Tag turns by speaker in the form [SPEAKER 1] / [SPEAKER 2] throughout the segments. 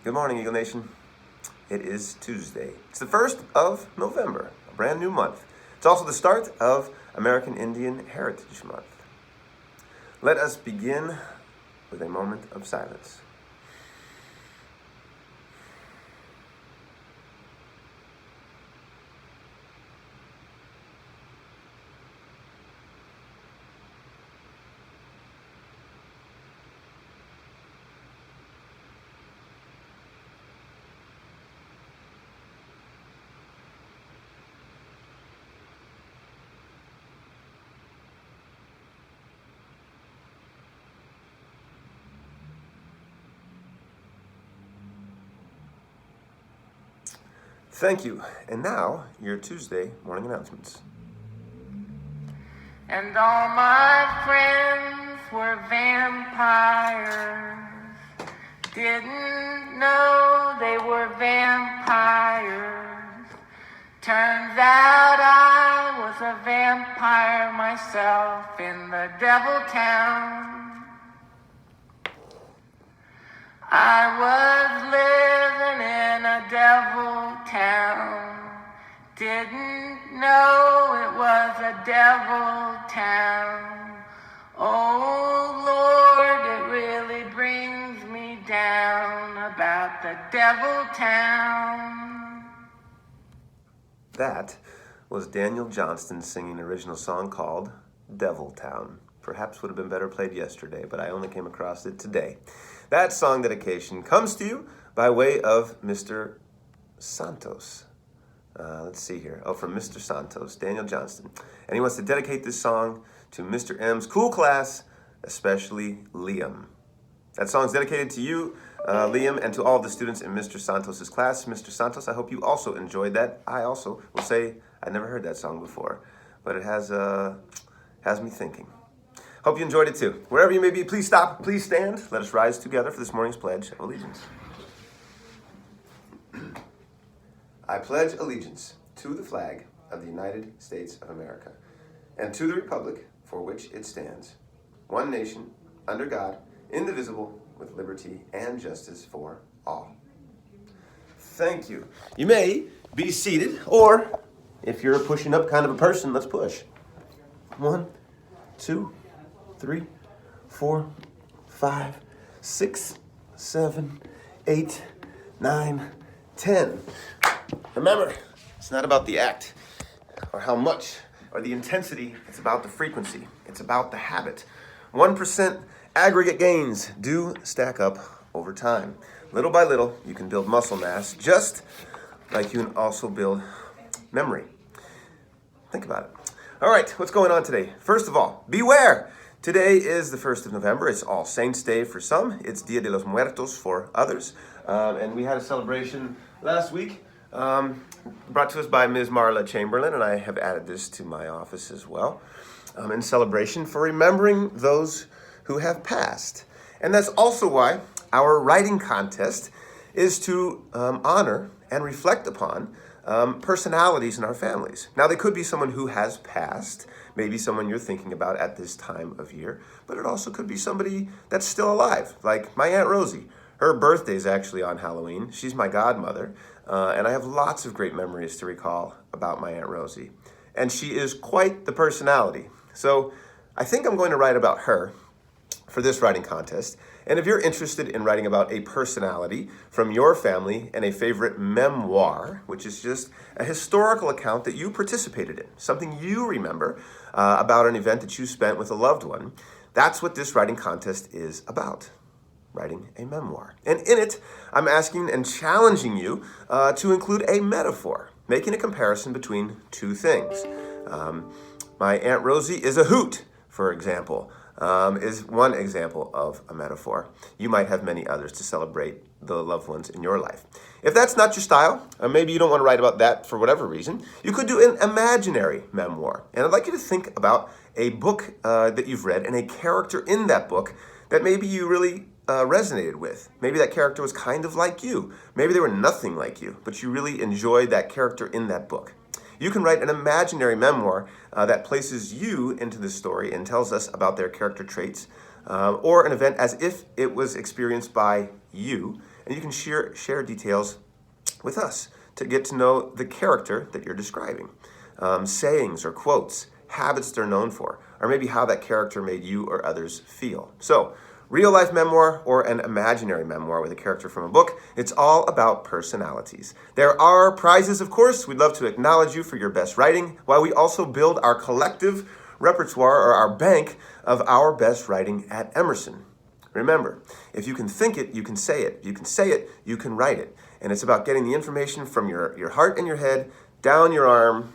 [SPEAKER 1] Good morning, Eagle Nation. It is Tuesday. It's the 1st of November, a brand new month. It's also the start of American Indian Heritage Month. Let us begin with a moment of silence. Thank you. And now, your Tuesday morning announcements.
[SPEAKER 2] And all my friends were vampires. Didn't know they were vampires. Turns out I was a vampire myself in the devil town. I was living in a devil town. Didn't know it was a devil town. Oh Lord, it really brings me down about the devil town.
[SPEAKER 1] That was Daniel Johnston singing an original song called Devil Town. Perhaps would have been better played yesterday, but I only came across it today. That song dedication comes to you by way of Mr. Santos. Let's see here. Oh, from Mr. Santos, Daniel Johnston. And he wants to dedicate this song to Mr. M's cool class, especially Liam. That song's dedicated to you, Liam, and to all the students in Mr. Santos' class. Mr. Santos, I hope you also enjoyed that. I also will say I never heard that song before, but it has me thinking. Hope you enjoyed it too. Wherever you may be, please stop, please stand. Let us rise together for this morning's Pledge of Allegiance. I pledge allegiance to the flag of the United States of America and to the republic for which it stands, one nation, under God, indivisible, with liberty and justice for all. Thank you. You may be seated, or if you're a pushing up kind of a person, let's push. 1, 2, 3, 4, 5, 6, 7, 8, 9, 10. Remember, it's not about the act or how much or the intensity. It's about the frequency. It's about the habit. 1% aggregate gains do stack up over time. Little by little, you can build muscle mass just like you can also build memory. Think about it. All right, what's going on today? First of all, beware. Today is the 1st of November. It's All Saints' Day for some. It's Dia de los Muertos for others. And we had a celebration last week brought to us by Ms. Marla Chamberlain, and I have added this to my office as well, in celebration for remembering those who have passed. And that's also why our writing contest is to honor and reflect upon personalities in our families. Now, they could be someone who has passed, maybe someone you're thinking about at this time of year, but it also could be somebody that's still alive, like my Aunt Rosie. Her birthday's actually on Halloween. She's my godmother, and I have lots of great memories to recall about my Aunt Rosie. And she is quite the personality. So I think I'm going to write about her for this writing contest. And if you're interested in writing about a personality from your family and a favorite memoir, which is just a historical account that you participated in, something you remember about an event that you spent with a loved one, that's what this writing contest is about. Writing a memoir. And in it, I'm asking and challenging you to include a metaphor, making a comparison between two things. My Aunt Rosie is a hoot, for example, is one example of a metaphor. You might have many others to celebrate the loved ones in your life. If that's not your style, or maybe you don't want to write about that for whatever reason, you could do an imaginary memoir. And I'd like you to think about a book that you've read and a character in that book that maybe you really resonated with. Maybe that character was kind of like you. Maybe they were nothing like you, but you really enjoyed that character in that book. You can write an imaginary memoir that places you into the story and tells us about their character traits, or an event as if it was experienced by you, and you can share details with us to get to know the character that you're describing. Sayings or quotes, habits they're known for, or maybe how that character made you or others feel. So, real life memoir or an imaginary memoir with a character from a book, it's all about personalities. There are prizes, of course. We'd love to acknowledge you for your best writing, while we also build our collective repertoire or our bank of our best writing at Emerson. Remember, if you can think it, you can say it. If you can say it, you can write it. And it's about getting the information from your heart and your head, down your arm,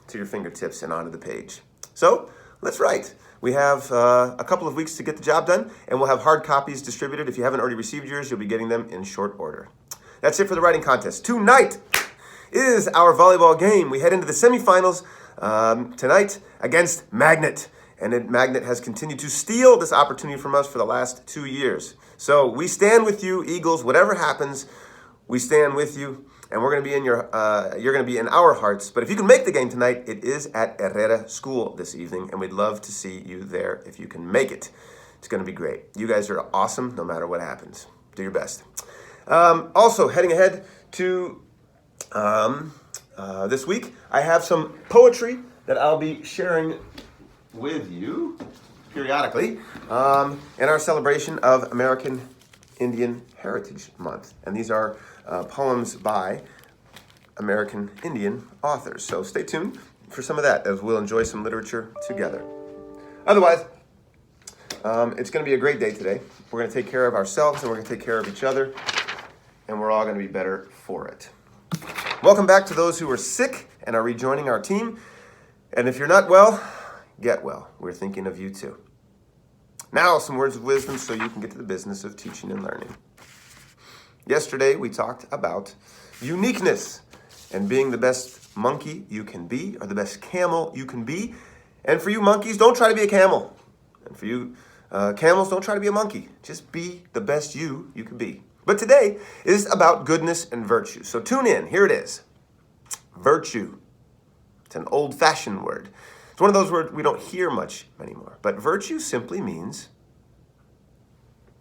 [SPEAKER 1] to your fingertips and onto the page. So, let's write. We have a couple of weeks to get the job done, and we'll have hard copies distributed. If you haven't already received yours, you'll be getting them in short order. That's it for the writing contest. Tonight is our volleyball game. We head into the semifinals tonight against Magnet. And Magnet has continued to steal this opportunity from us for the last 2 years. So we stand with you, Eagles. Whatever happens, we stand with you. And we're going to be in you're going to be in our hearts. But if you can make the game tonight, it is at Herrera School this evening, and we'd love to see you there if you can make it. It's going to be great. You guys are awesome no matter what happens. Do your best. Also, heading ahead to this week, I have some poetry that I'll be sharing with you periodically in our celebration of American Indian Heritage Month. And these are poems by American Indian authors. So stay tuned for some of that as we'll enjoy some literature together. Otherwise, it's going to be a great day today. We're going to take care of ourselves and we're going to take care of each other, and we're all going to be better for it. Welcome back to those who are sick and are rejoining our team. And if you're not well, get well. We're thinking of you too. Now, some words of wisdom so you can get to the business of teaching and learning. Yesterday, we talked about uniqueness and being the best monkey you can be, or the best camel you can be. And for you monkeys, don't try to be a camel. And for you camels, don't try to be a monkey. Just be the best you can be. But today is about goodness and virtue. So tune in. Here it is. Virtue. It's an old-fashioned word. It's one of those words we don't hear much anymore. But virtue simply means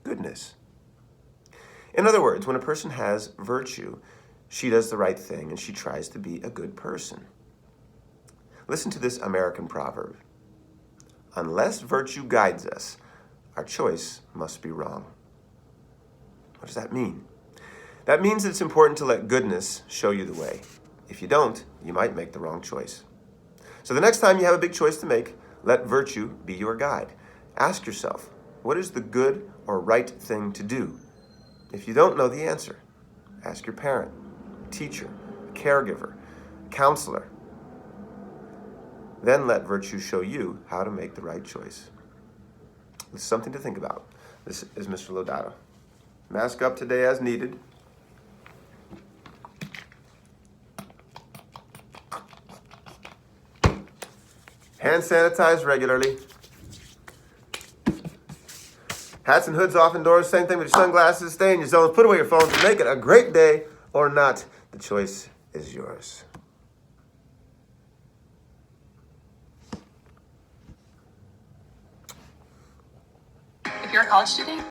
[SPEAKER 1] goodness. In other words, when a person has virtue, she does the right thing and she tries to be a good person. Listen to this American proverb. Unless virtue guides us, our choice must be wrong. What does that mean? That means that it's important to let goodness show you the way. If you don't, you might make the wrong choice. So the next time you have a big choice to make, let virtue be your guide. Ask yourself, what is the good or right thing to do? If you don't know the answer, ask your parent, teacher, caregiver, counselor. Then let virtue show you how to make the right choice. It's something to think about. This is Mr. Lodato. Mask up today as needed. Hand sanitize regularly. Hats and hoods off indoors, same thing with your sunglasses. Stay in your zones, put away your phones, make it a great day or not. The choice is yours.
[SPEAKER 3] If you're a college student,